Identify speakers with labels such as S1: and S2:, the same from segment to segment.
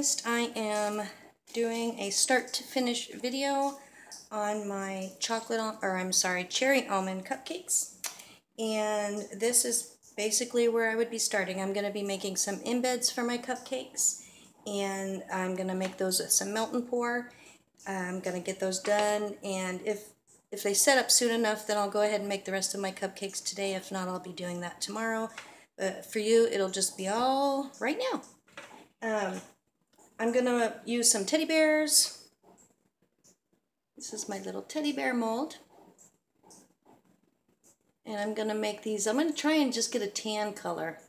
S1: noticed, I am doing a start to finish video on my cherry almond cupcakes. And this is basically where I would be starting. I'm going to be making some embeds for my cupcakes, and I'm going to make those with some melt and pour. I'm going to get those done, and if they set up soon enough, then I'll go ahead and make the rest of my cupcakes today. If not, I'll be doing that tomorrow. But for you, it'll just be all right now. I'm going to use some teddy bears. This is my little teddy bear mold. And I'm going to make these. I'm going to try and just get a tan color.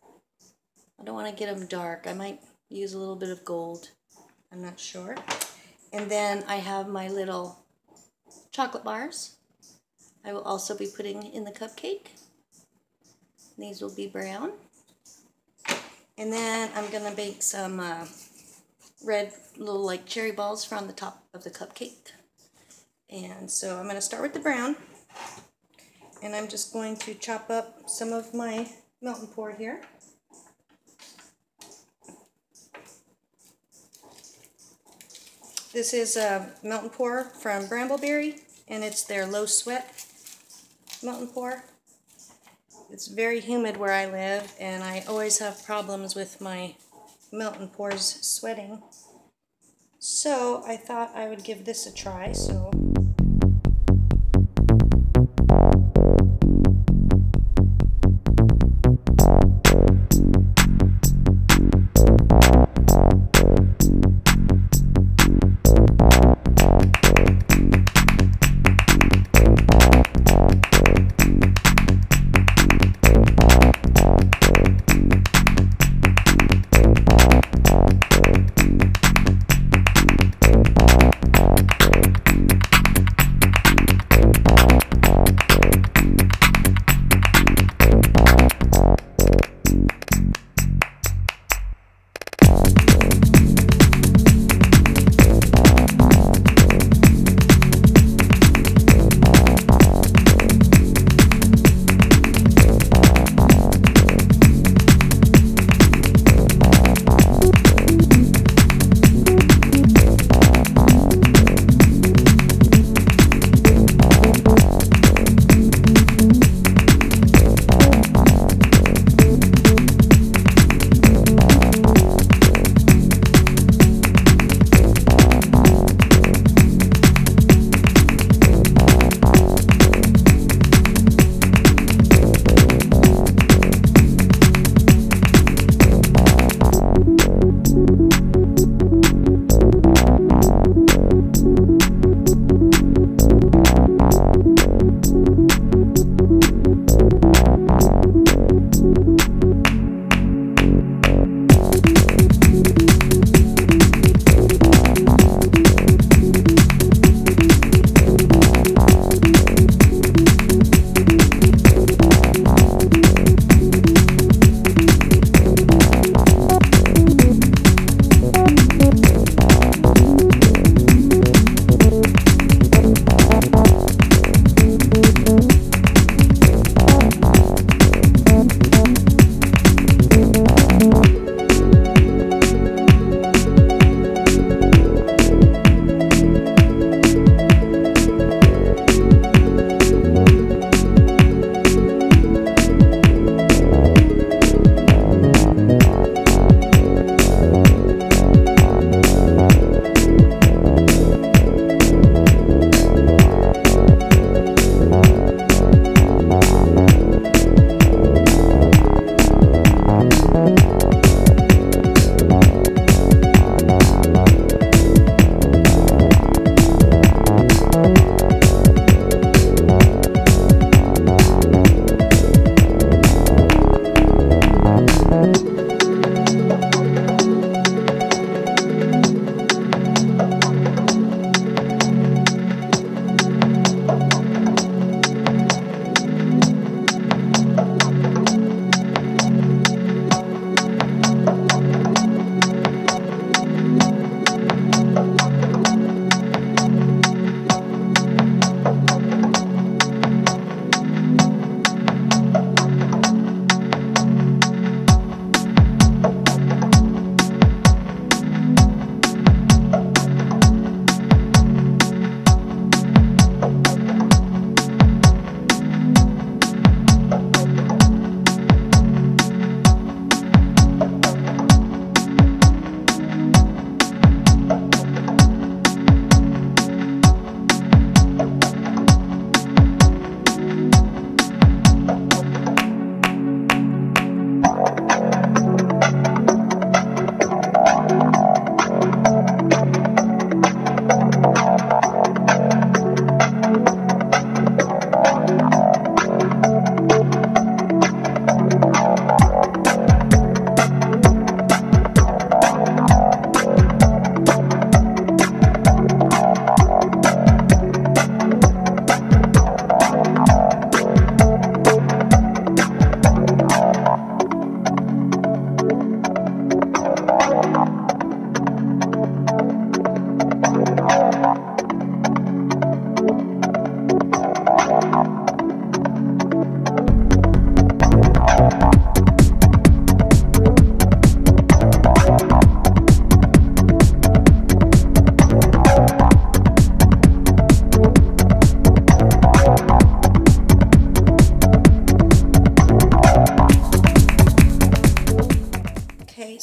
S1: I don't want to get them dark. I might use a little bit of gold. I'm not sure. And then I have my little chocolate bars. I will also be putting in the cupcake. These will be brown. And then I'm going to bake some red little like cherry balls from the top of the cupcake. And so I'm going to start with the brown. And I'm just going to chop up some of my melt and pour here. This is a melt and pour from Brambleberry, and it's their low sweat melt and pour. It's very humid where I live, and I always have problems with my melt and pours sweating. So I thought I would give this a try.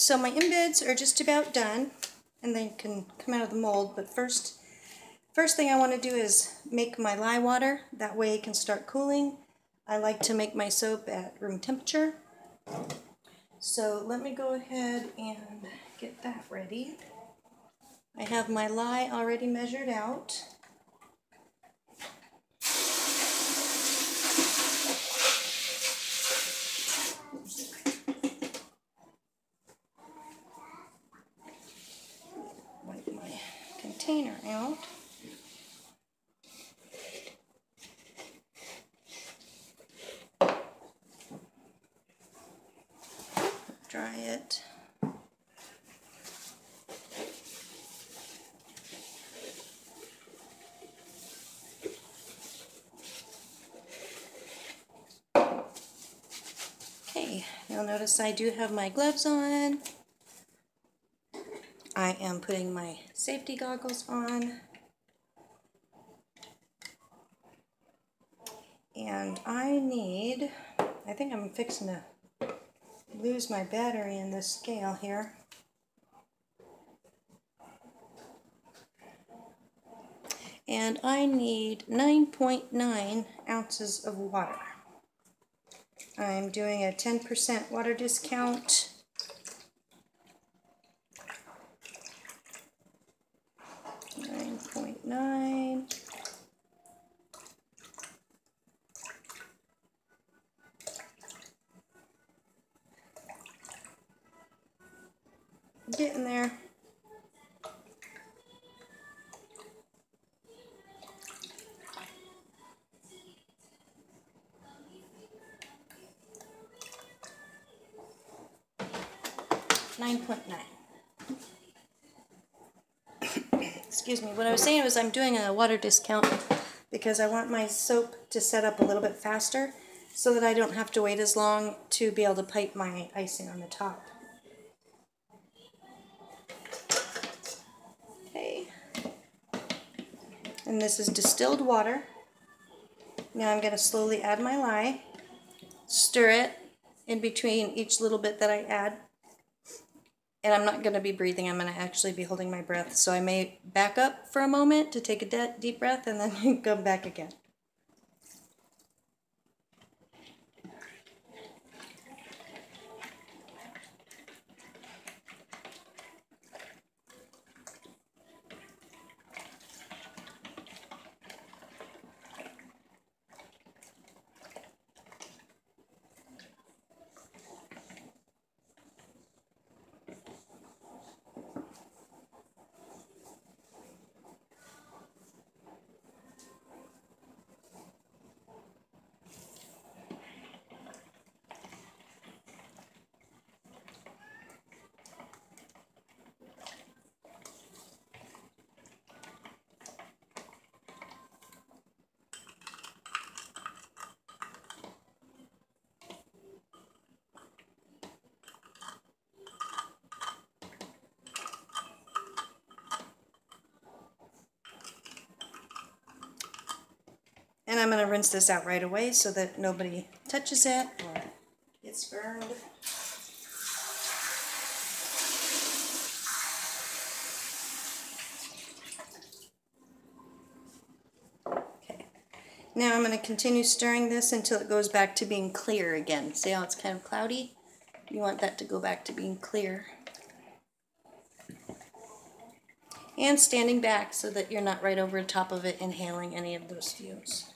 S1: so my embeds are just about done, and they can come out of the mold, but first thing I want to do is make my lye water. That way it can start cooling. I like to make my soap at room temperature. So let me go ahead and get that ready. I have my lye already measured out. Wipe my container out. Dry it. Okay, you'll notice I do have my gloves on. I am putting my safety goggles on. And I think I'm fixing to lose my battery in this scale here. And I need 9.9 ounces of water. I'm doing a 10% water discount. $9.9. Getting there. $9.9. Excuse me. What I was saying was I'm doing a water discount because I want my soap to set up a little bit faster so that I don't have to wait as long to be able to pipe my icing on the top. Okay. And this is distilled water. Now I'm going to slowly add my lye, stir it in between each little bit that I add. And I'm not going to be breathing, I'm going to actually be holding my breath. So I may back up for a moment to take a deep breath and then come back again. And I'm going to rinse this out right away so that nobody touches it or gets burned. Okay. Now I'm going to continue stirring this until it goes back to being clear again. See how it's kind of cloudy? You want that to go back to being clear. And standing back so that you're not right over the top of it inhaling any of those fumes.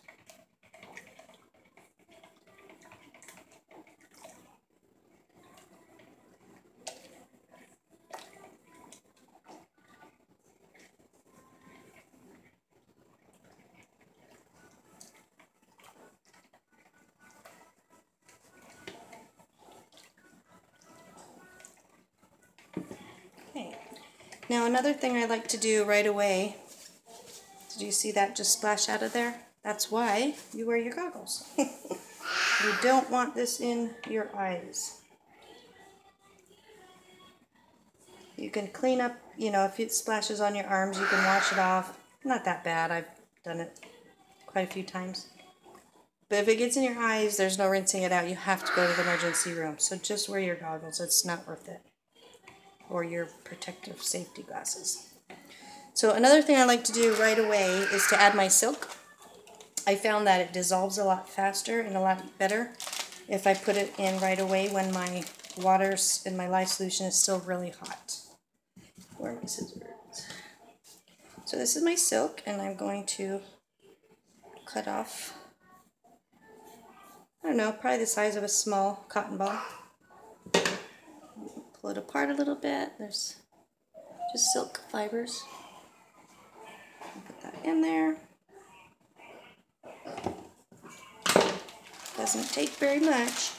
S1: Now another thing I like to do right away, did you see that just splash out of there? That's why you wear your goggles. You don't want this in your eyes. You can clean up, you know, if it splashes on your arms, you can wash it off. Not that bad, I've done it quite a few times. But if it gets in your eyes, there's no rinsing it out. You have to go to the emergency room. So just wear your goggles, it's not worth it. or your protective safety glasses. So another thing I like to do right away is to add my silk. I found that it dissolves a lot faster and a lot better if I put it in right away when my water in my lye solution is still really hot. Where are my scissors? So this is my silk, and I'm going to cut off, I don't know, probably the size of a small cotton ball. Pull it apart a little bit. There's just silk fibers. Put that in there. Doesn't take very much.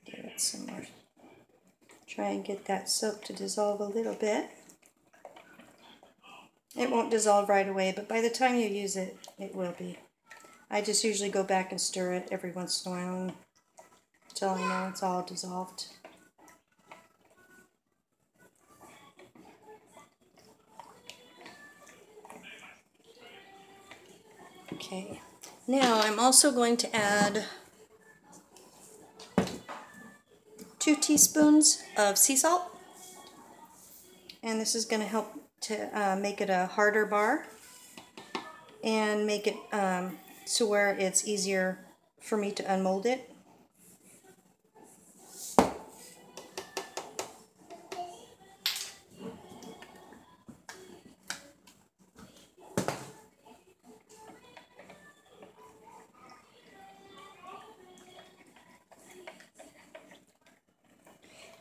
S1: Give it some more. Try and get that silk to dissolve a little bit. It won't dissolve right away, but by the time you use it, it will be. I just usually go back and stir it every once in a while until I know it's all dissolved. Okay, now I'm also going to add 2 teaspoons of sea salt, and this is going to help to make it a harder bar and make it to where it's easier for me to unmold it.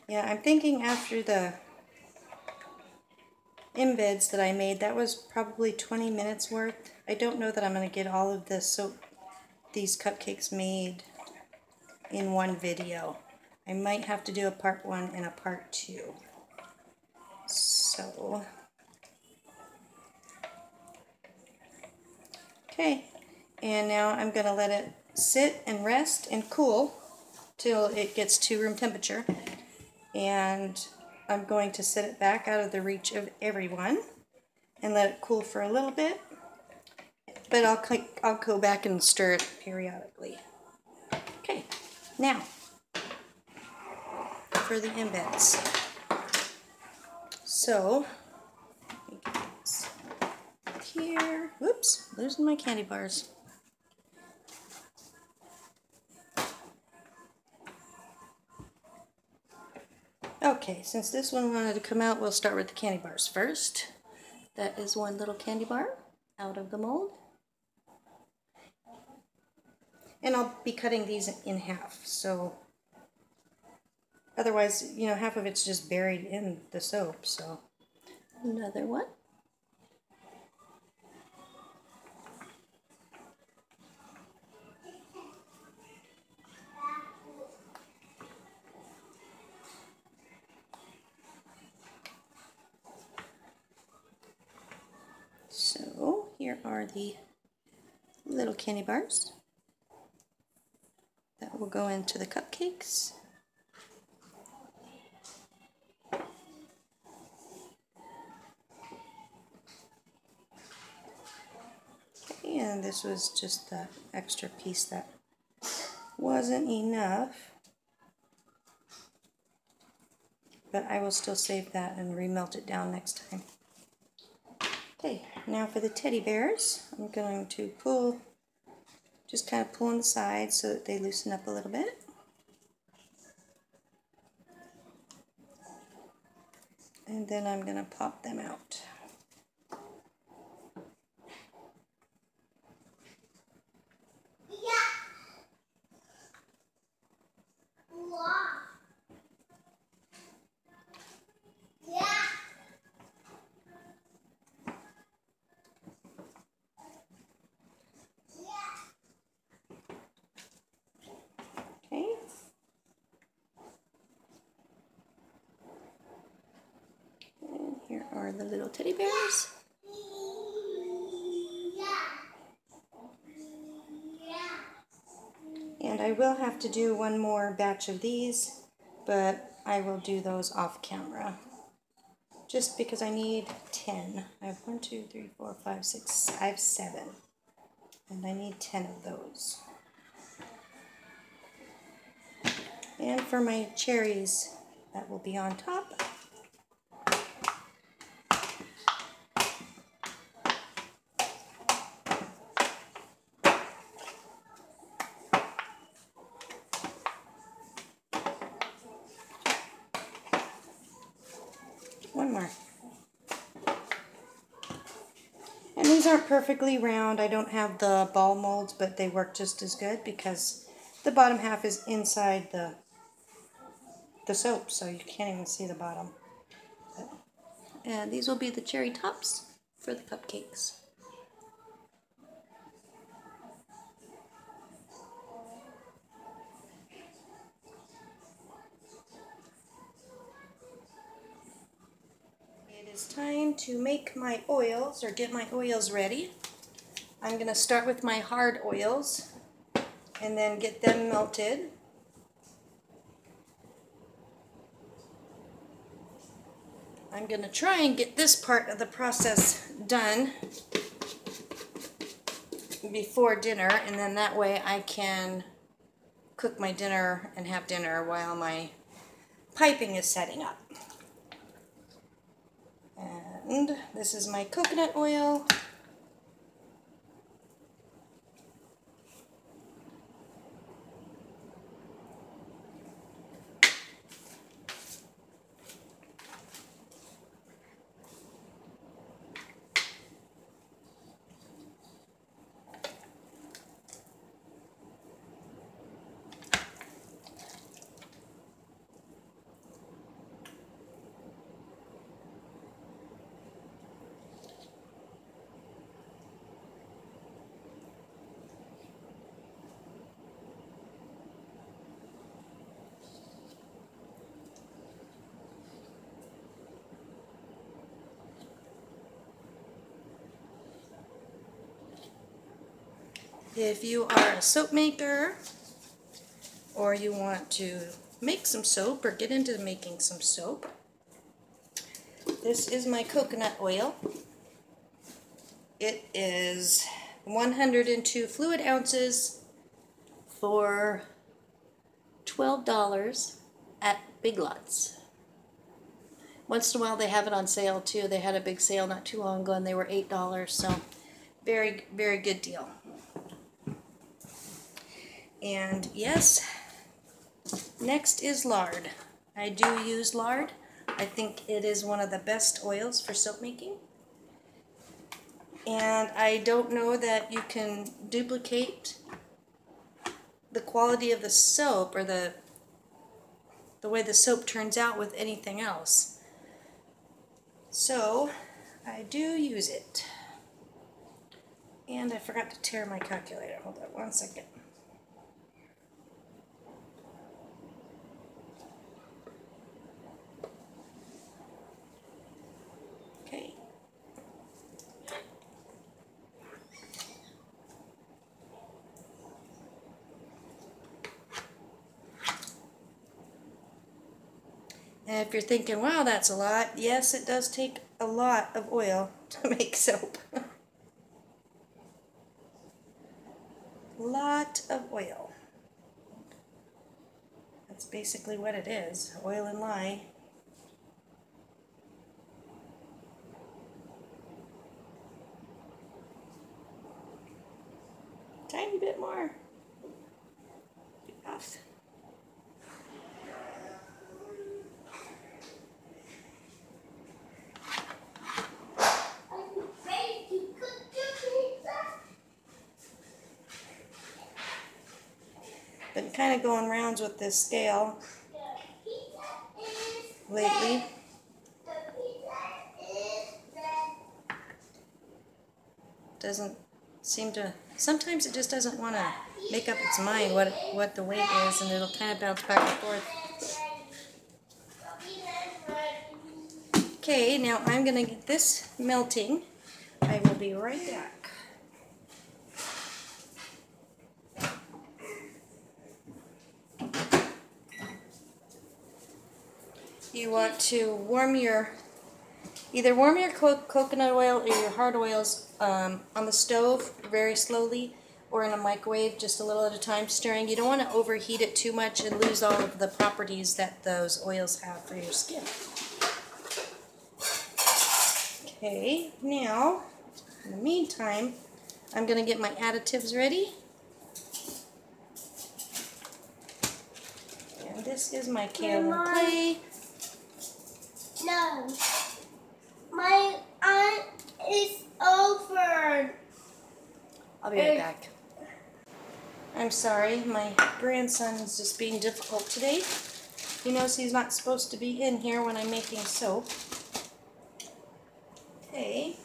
S1: Yeah, I'm thinking after the embeds that I made, that was probably 20 minutes worth. I don't know that I'm going to get all of these cupcakes made in one video. I might have to do a part 1 and a part 2. So, okay, and now I'm going to let it sit and rest and cool till it gets to room temperature. And I'm going to set it back out of the reach of everyone and let it cool for a little bit. But I'll go back and stir it periodically. Okay, now for the embeds. So, let me get this here. Whoops, losing my candy bars. Okay, since this one wanted to come out, we'll start with the candy bars first. That is one little candy bar out of the mold. And I'll be cutting these in half, so otherwise, you know, half of it's just buried in the soap, so. Another one. So here are the little candy bars that will go into the cupcakes. Okay, and this was just the extra piece that wasn't enough, but I will still save that and remelt it down next time. Okay, now for the teddy bears, I'm going to pull, just kind of pull on the sides so that they loosen up a little bit. And then I'm going to pop them out. Okay. And here are the little teddy bears. And I will have to do one more batch of these, but I will do those off camera. Just because I need 10. I have 1, 2, 3, 4, 5, 6, I have 7. And I need 10 of those. And for my cherries, that will be on top. One more. And these aren't perfectly round. I don't have the ball molds, but they work just as good because the bottom half is inside the soap, so you can't even see the bottom. And these will be the cherry tops for the cupcakes. It is time to make my oils, or get my oils ready. I'm going to start with my hard oils and then get them melted. I'm going to try and get this part of the process done before dinner, and then that way I can cook my dinner and have dinner while my piping is setting up. And this is my coconut oil. If you are a soap maker, or you want to make some soap or get into making some soap, this is my coconut oil. It is 102 fluid ounces for $12 at Big Lots. Once in a while they have it on sale too. They had a big sale not too long ago and they were $8, so very, very good deal. And yes, next is lard. I do use lard. I think it is one of the best oils for soap making. And I don't know that you can duplicate the quality of the soap or the way the soap turns out with anything else. So I do use it. And I forgot to tear my calculator. Hold on one second. Okay. And if you're thinking, wow, that's a lot, yes, it does take a lot of oil to make soap. Lot of oil. That's basically what it is, oil and lye. Tiny bit more. Off. Been kind of going rounds with this scale lately. Doesn't seem to, sometimes it just doesn't want to make up its mind what the weight is, and it'll kind of bounce back and forth. Okay, now I'm going to get this melting. I will be right back. You want to warm your, either warm your coconut oil or your hard oils on the stove very slowly, or in a microwave just a little at a time, stirring. You don't want to overheat it too much and lose all of the properties that those oils have for your skin. Okay, now, in the meantime, I'm going to get my additives ready. And this is my kaolin clay.
S2: No. My aunt is over.
S1: I'll be right back. I'm sorry, my grandson is just being difficult today. He knows he's not supposed to be in here when I'm making soap. Okay,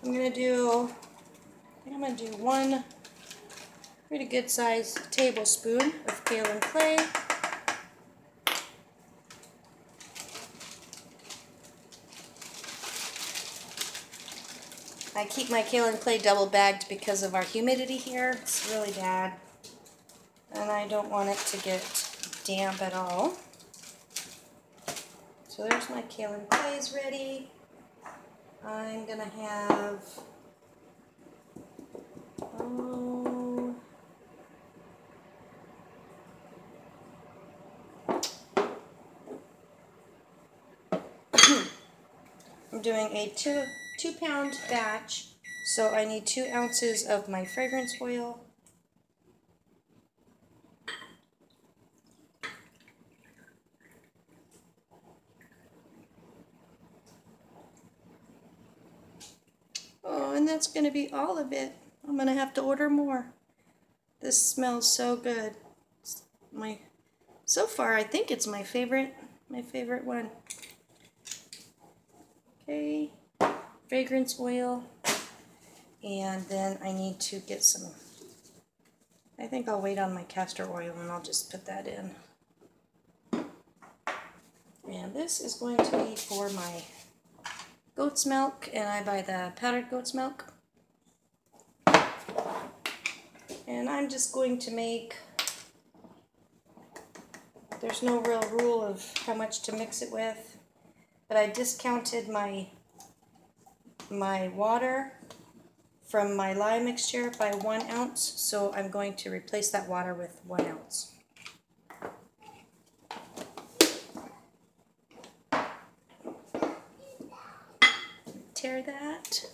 S1: I'm gonna do one pretty good sized tablespoon of kaolin clay. I keep my kaolin clay double bagged because of our humidity here. It's really bad, and I don't want it to get damp at all. So there's my kaolin clays ready. I'm gonna have I'm doing a two-pound batch, so I need 2 ounces of my fragrance oil. Oh, and that's going to be all of it. I'm going to have to order more. This smells so good. So far, I think it's my favorite one. Okay, fragrance oil, and then I need to get some, I think I'll wait on my castor oil and I'll just put that in. And this is going to be for my goat's milk, and I buy the powdered goat's milk. And I'm just going to make, there's no real rule of how much to mix it with, but I discounted my water from my lye mixture by 1 ounce, so I'm going to replace that water with 1 ounce. Tear that.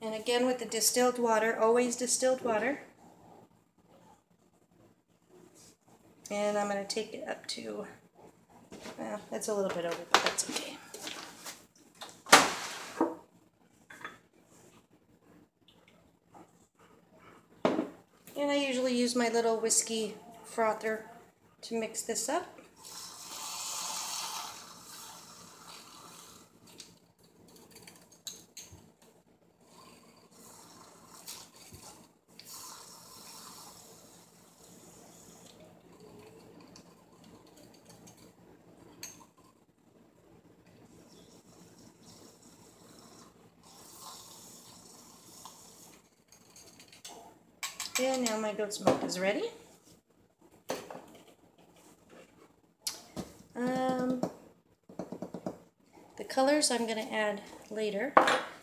S1: And again with the distilled water, always distilled water. And I'm going to take it up to, well, that's a little bit over, but that's okay. And I usually use my little whiskey frother to mix this up. And now my goat's milk is ready. The colors I'm going to add later.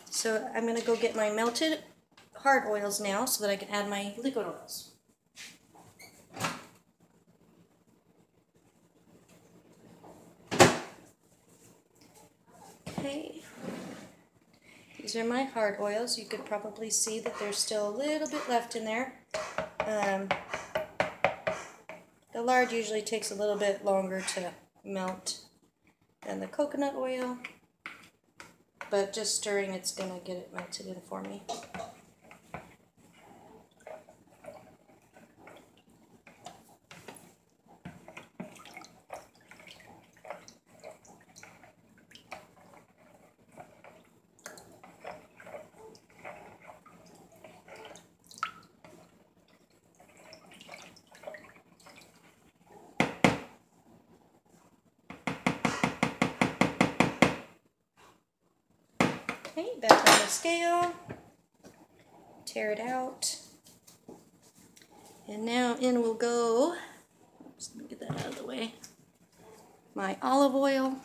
S1: So I'm going to go get my melted hard oils now so that I can add my liquid oils. Okay. These are my hard oils. You could probably see that there's still a little bit left in there. The lard usually takes a little bit longer to melt than the coconut oil, but just stirring it's going to get it melted in for me. Okay, back on the scale, tear it out, and now in will go, Just let me get that out of the way. My olive oil.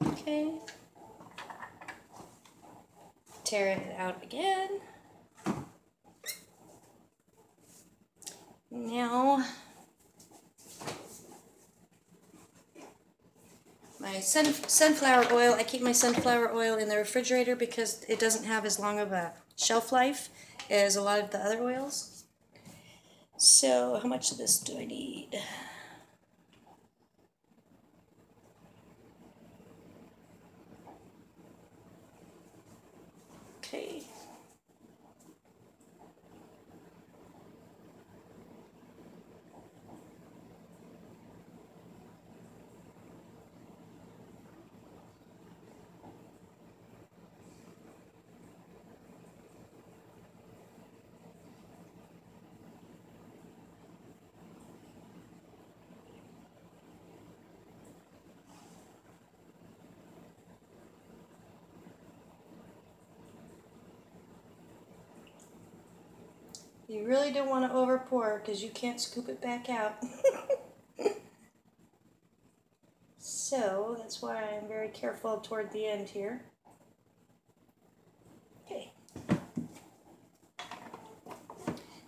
S1: Okay. Tear it out again. Now, my sunflower oil, I keep my sunflower oil in the refrigerator because it doesn't have as long of a shelf life as a lot of the other oils. So, how much of this do I need? Okay. You really don't want to over pour because you can't scoop it back out. So that's why I'm very careful toward the end here. Okay.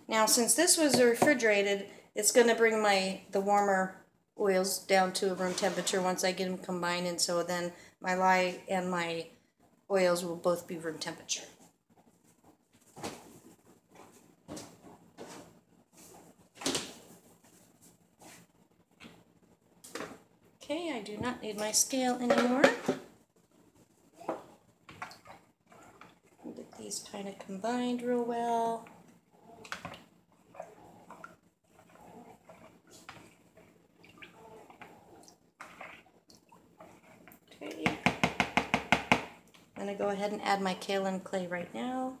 S1: Now since this was refrigerated, it's going to bring the warmer oils down to a room temperature once I get them combined, and so then my lye and my oils will both be room temperature. Okay, I do not need my scale anymore. Get these kind of combined real well. Okay. I'm going to go ahead and add my kaolin clay right now.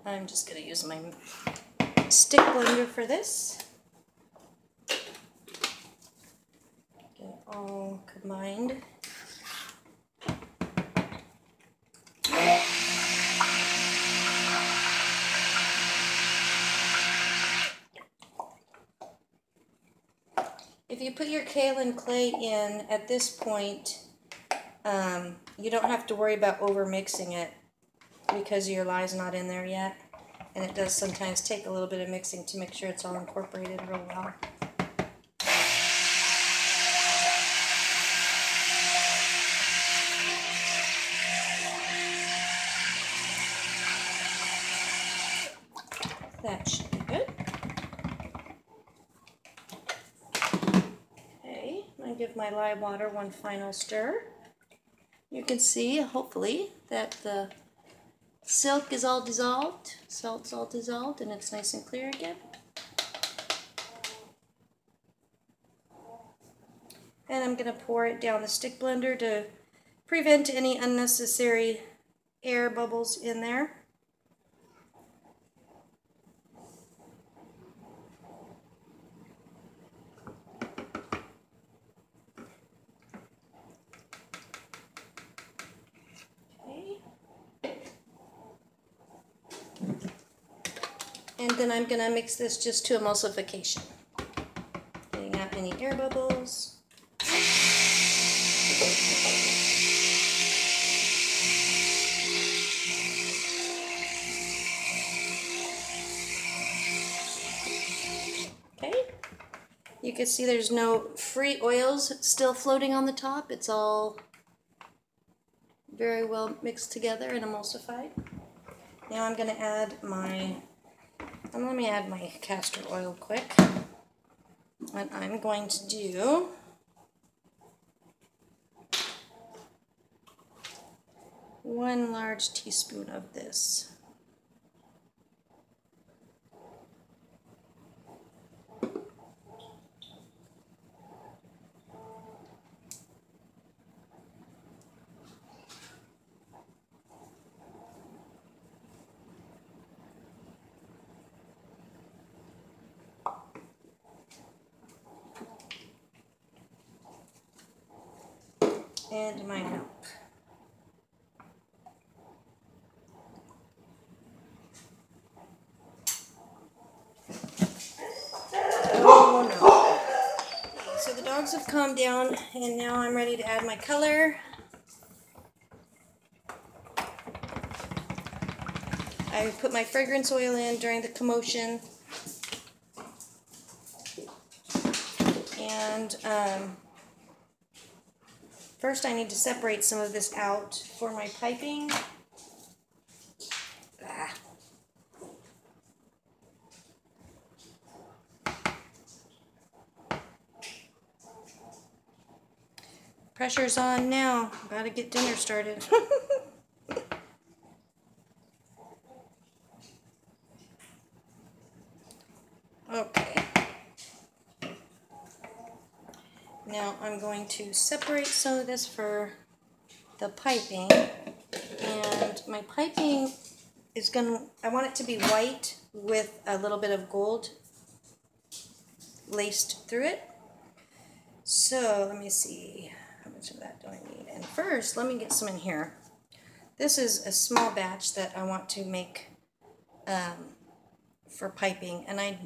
S1: I'm just going to use my stick blender for this. Get it all combined. If you put your kaolin clay in at this point, you don't have to worry about over mixing it because your lye's not in there yet. And it does sometimes take a little bit of mixing to make sure it's all incorporated real well. That should be good. Okay, I'm going to give my lye water one final stir. You can see, hopefully, that the silk is all dissolved, salt's all dissolved, and it's nice and clear again. And I'm going to pour it down the stick blender to prevent any unnecessary air bubbles in there. And then I'm going to mix this just to emulsification, getting out any air bubbles. Okay, you can see there's no free oils still floating on the top. It's all very well mixed together and emulsified. Now I'm going to add my, let me add my castor oil quick. And I'm going to do 1 large teaspoon of this. And my milk. Oh no. So the dogs have calmed down and now I'm ready to add my color. I put my fragrance oil in during the commotion. And first I need to separate some of this out for my piping. Pressure's on now. Gotta get dinner started. Okay. Now I'm going to separate some of this for the piping. And my piping is I want it to be white with a little bit of gold laced through it. So let me see, how much of that do I need? And first, let me get some in here. This is a small batch that I want to make for piping, and I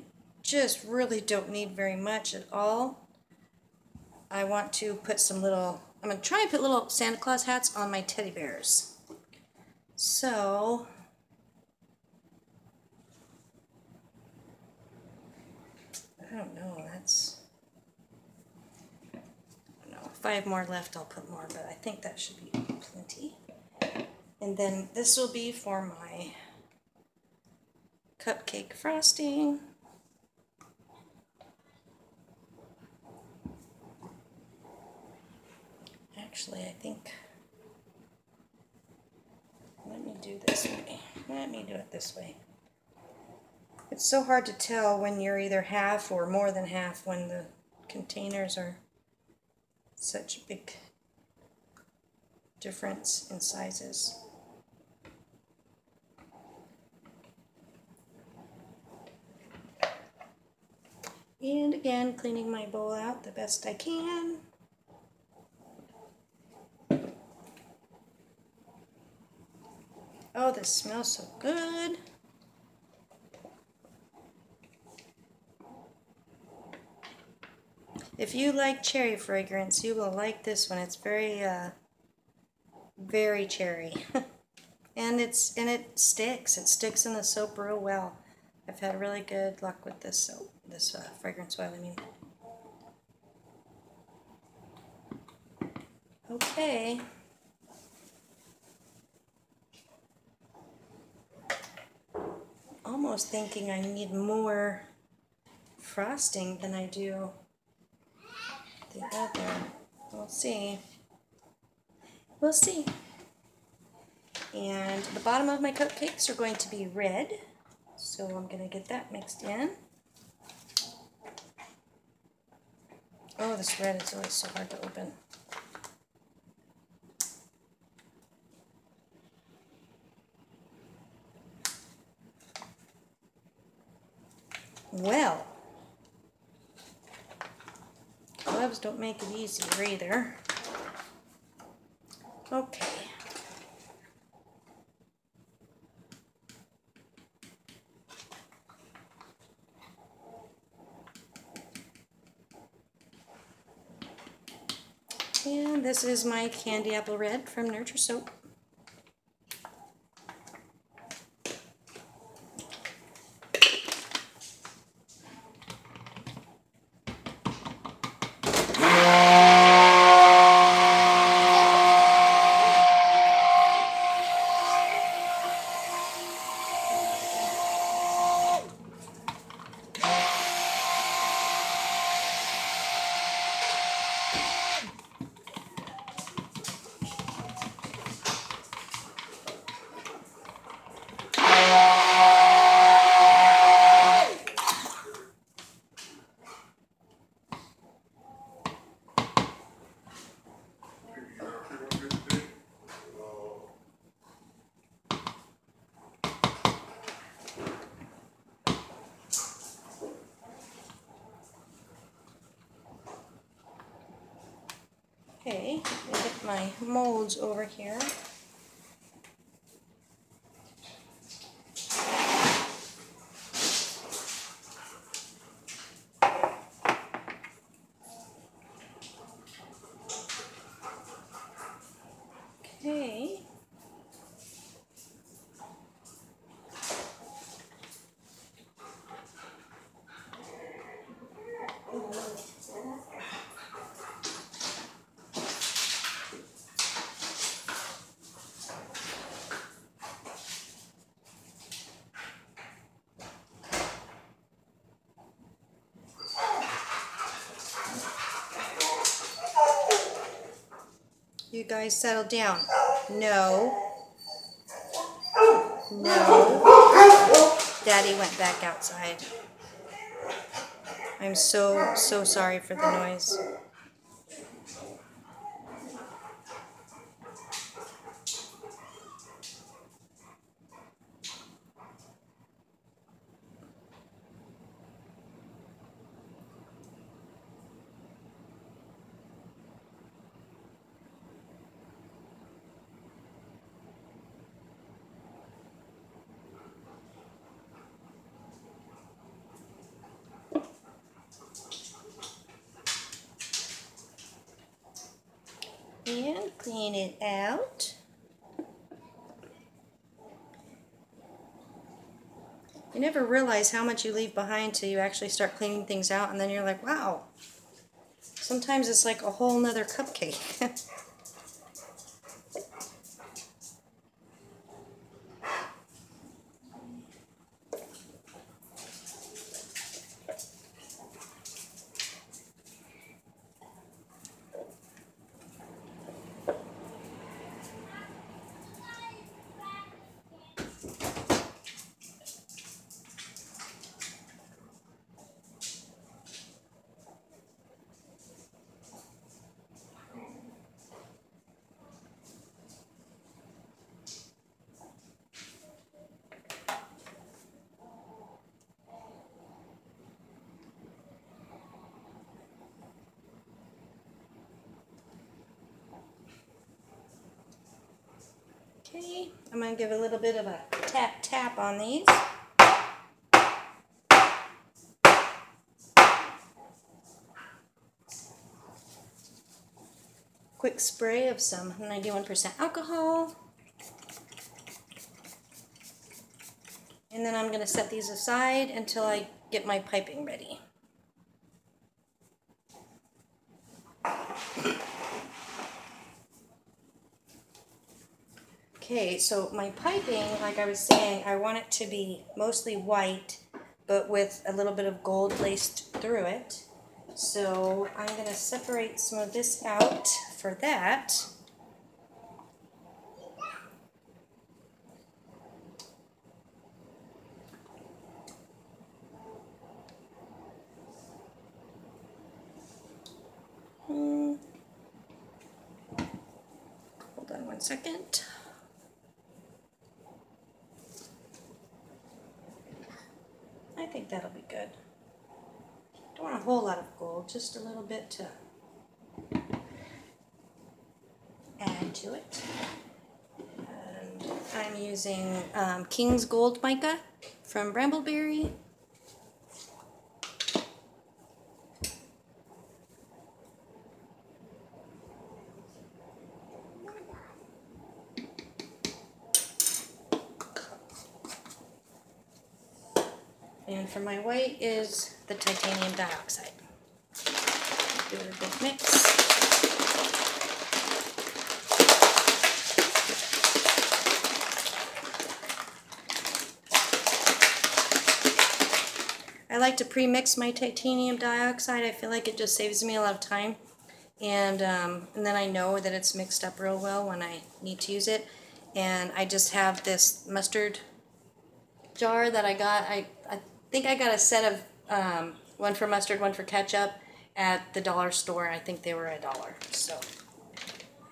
S1: just really don't need very much at all. I want to put some little, I'm going to try and put little Santa Claus hats on my teddy bears. So, I don't know, if I have more left, I'll put more, but I think that should be plenty. And then this will be for my cupcake frosting. Actually, I think, let me do this way. Let me do it this way. It's so hard to tell when you're either half or more than half when the containers are such a big difference in sizes. And again, cleaning my bowl out the best I can. Oh, this smells so good. If you like cherry fragrance, you will like this one. It's very, very cherry. and it sticks. It sticks in the soap real well. I've had really good luck with this soap, this fragrance oil, I mean. Okay. Almost thinking I need more frosting than I do the other. We'll see. We'll see. And the bottom of my cupcakes are going to be red, so I'm going to get that mixed in. Oh, this red is always so hard to open. Well, gloves don't make it easier either. Okay. And this is my Candy Apple Red from Nurture Soap. Okay, let me get my molds over here. Okay. You guys settle down. No. No. Daddy went back outside. I'm so sorry for the noise. And clean it out. You never realize how much you leave behind till you actually start cleaning things out, and then you're like, wow. Sometimes it's like a whole nother cupcake. Okay, I'm going to give a little bit of a tap on these. Quick spray of some 91% alcohol. And then I'm going to set these aside until I get my piping ready. Okay, so my piping, like I was saying, I want it to be mostly white, but with a little bit of gold laced through it. So I'm going to separate some of this out for that. Hold on one second. I think that'll be good. Don't want a whole lot of gold, just a little bit to add to it. And I'm using King's Gold Mica from Brambleberry. And for my white is the titanium dioxide. Give it a good mix. I like to pre-mix my titanium dioxide. I feel like it just saves me a lot of time. And then I know that it's mixed up real well when I need to use it. And I just have this mustard jar that I got. I think I got a set of one for mustard, one for ketchup at the dollar store. I think they were $1. So,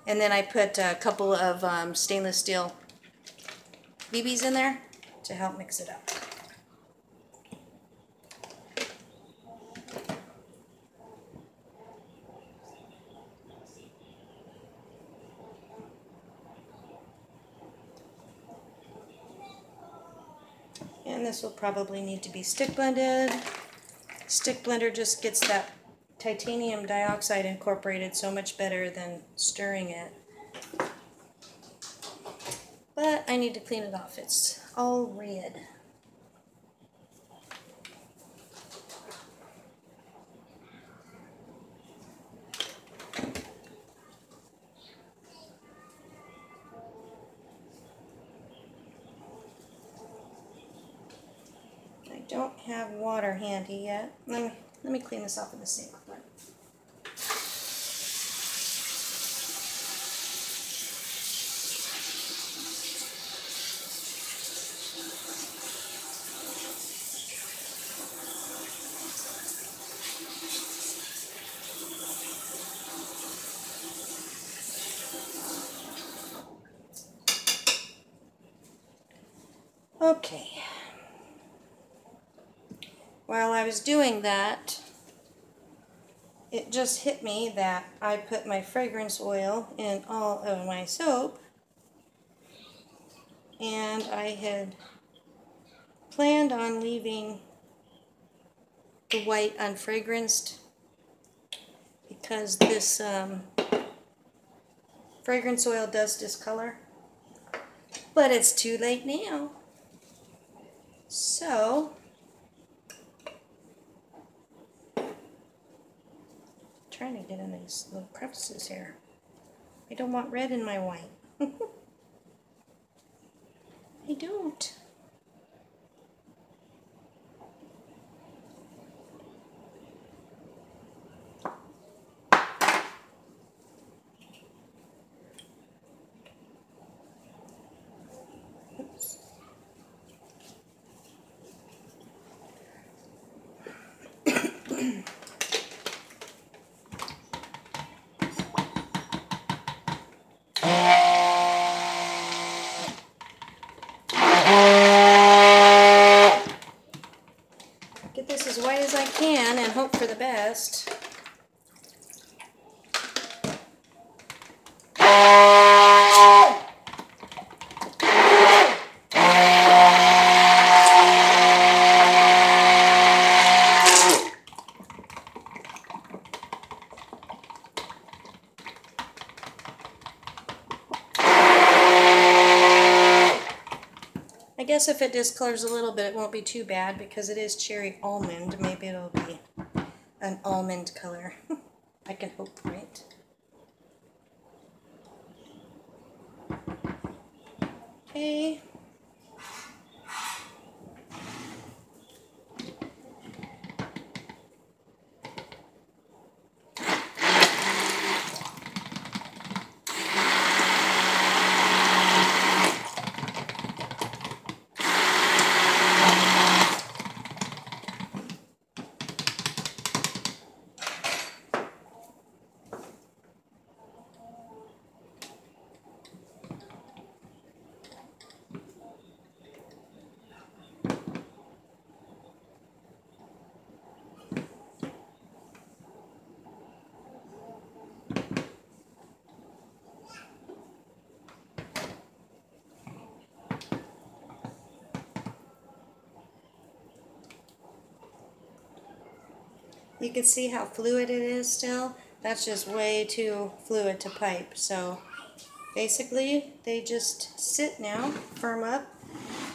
S1: and then I put a couple of stainless steel BBs in there to help mix it up. And this will probably need to be stick blended. Stick blender just gets that titanium dioxide incorporated so much better than stirring it. But I need to clean it off. It's all red. I don't have water handy yet. Let me clean this off in the sink. Okay. While I was doing that, it just hit me that I put my fragrance oil in all of my soap, and I had planned on leaving the white unfragranced because this fragrance oil does discolor, but it's too late now. So trying to get in these little crevices here. I don't want red in my white. I don't. Oops. Get this as white as I can and hope for the best. I guess if it discolors a little bit, it won't be too bad because it is cherry almond. Maybe it'll be an almond color. I can hope for it. Okay. You can see how fluid it is still. That's just way too fluid to pipe. So basically they just sit now, firm up,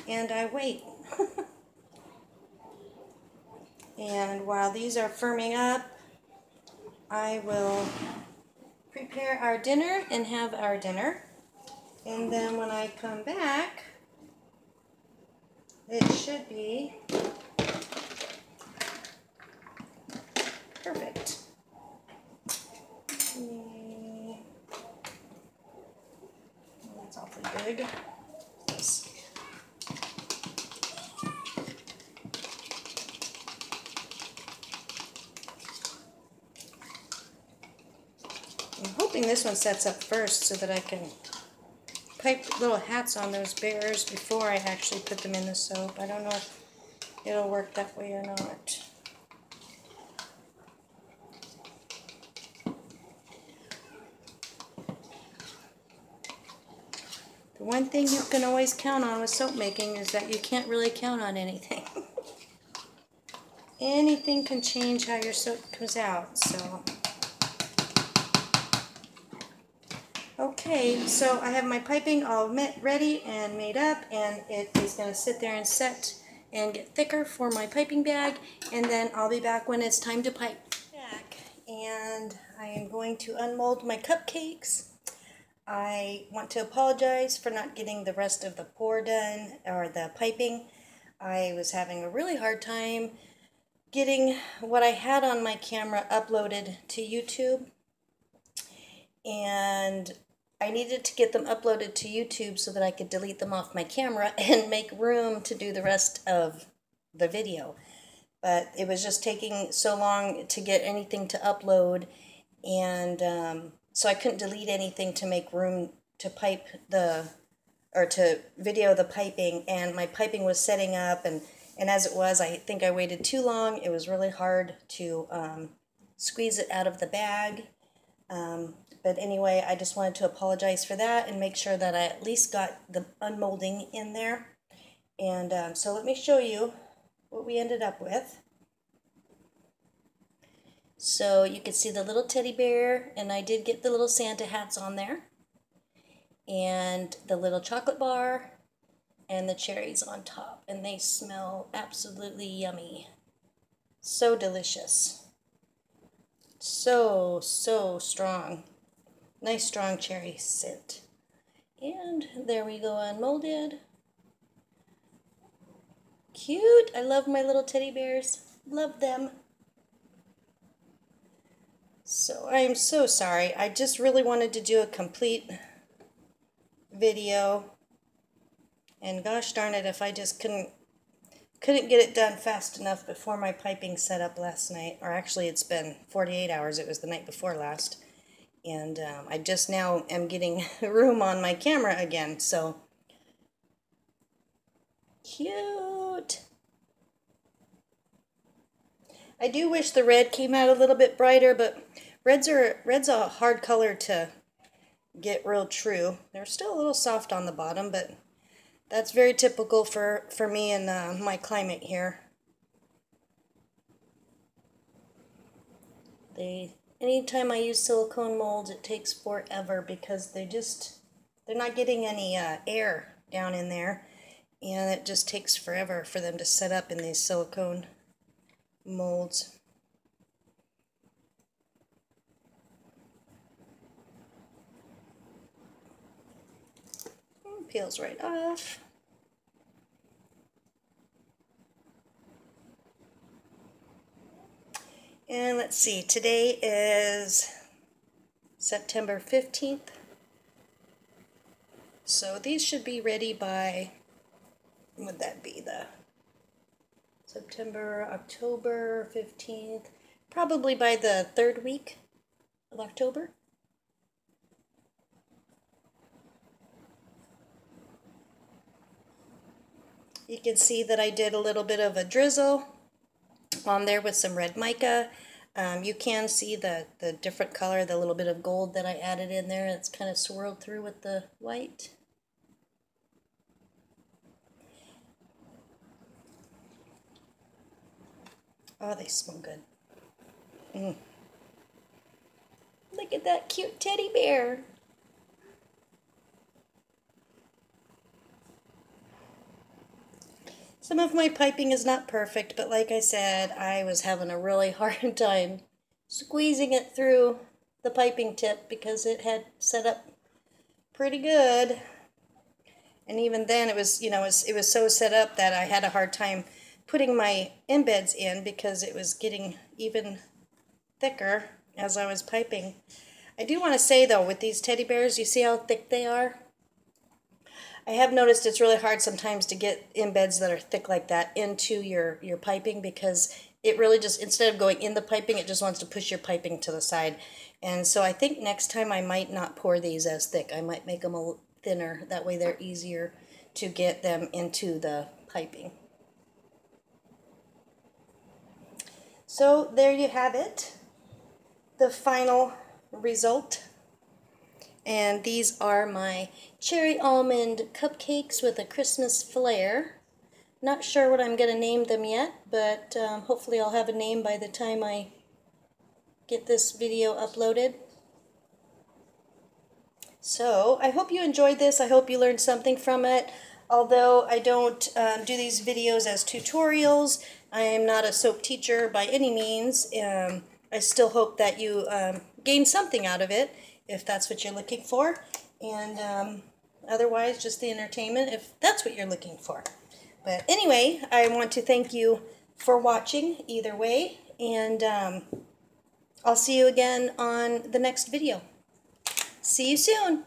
S1: and I wait. And while these are firming up, I will prepare our dinner and have our dinner. And then when I come back, it should be perfect. That's awfully big. Yes. I'm hoping this one sets up first so that I can pipe little hats on those bears before I actually put them in the soap. I don't know if it'll work that way or not. The one thing you can always count on with soap making is that you can't really count on anything. Anything can change how your soap comes out, so. Okay, so I have my piping all ready and made up, and it is going to sit there and set and get thicker for my piping bag, and then I'll be back when it's time to pipe. And I am going to unmold my cupcakes. I want to apologize for not getting the rest of the pour done, or the piping. I was having a really hard time getting what I had on my camera uploaded to YouTube, and I needed to get them uploaded to YouTube so that I could delete them off my camera and make room to do the rest of the video. But it was just taking so long to get anything to upload, and so I couldn't delete anything to make room to pipe or to video the piping, and my piping was setting up, and as it was, I think I waited too long. It was really hard to squeeze it out of the bag. But anyway, I just wanted to apologize for that and make sure that I at least got the unmolding in there. And so let me show you what we ended up with. So you can see the little teddy bear, and I did get the little Santa hats on there, and the little chocolate bar, and the cherries on top, and they smell absolutely yummy. So delicious. So strong. Nice strong cherry scent. And there we go, unmolded. Cute. I love my little teddy bears. Love them. So I am so sorry. I just really wanted to do a complete video. And gosh darn it if I just couldn't get it done fast enough before my piping set up last night. Or actually it's been 48 hours. It was the night before last. And I just now am getting room on my camera again. So cute. I do wish the red came out a little bit brighter, but red's a hard color to get real true. They're still a little soft on the bottom, but that's very typical for me and my climate here. Anytime I use silicone molds, it takes forever because they're not getting any air down in there, and it just takes forever for them to set up in these silicone molds. Peels right off. And let's see, today is September 15th. So these should be ready by, would that be the September, October 15th? Probably by the 3rd week of October. You can see that I did a little bit of a drizzle on there with some red mica. You can see the different color, the little bit of gold that I added in there. It's kind of swirled through with the white. Oh, they smell good. Look at that cute teddy bear. Some of my piping is not perfect, but like I said, I was having a really hard time squeezing it through the piping tip because it had set up pretty good. And even then it was, it was so set up that I had a hard time putting my embeds in because it was getting even thicker as I was piping. I do want to say though, with these teddy bears, you see how thick they are? I have noticed it's really hard sometimes to get embeds that are thick like that into your piping because it really just, instead of going in the piping, it just wants to push your piping to the side. And so I think next time I might not pour these as thick. I might make them a little thinner. That way they're easier to get them into the piping. So there you have it, the final result. And these are my Cherry Almond Cupcakes with a Christmas flair. Not sure what I'm going to name them yet, but hopefully I'll have a name by the time I get this video uploaded. So I hope you enjoyed this. I hope you learned something from it. Although I don't do these videos as tutorials, I am not a soap teacher by any means. I still hope that you gain something out of it, if that's what you're looking for. And otherwise, just the entertainment, if that's what you're looking for. But anyway, I want to thank you for watching either way. And I'll see you again on the next video. See you soon.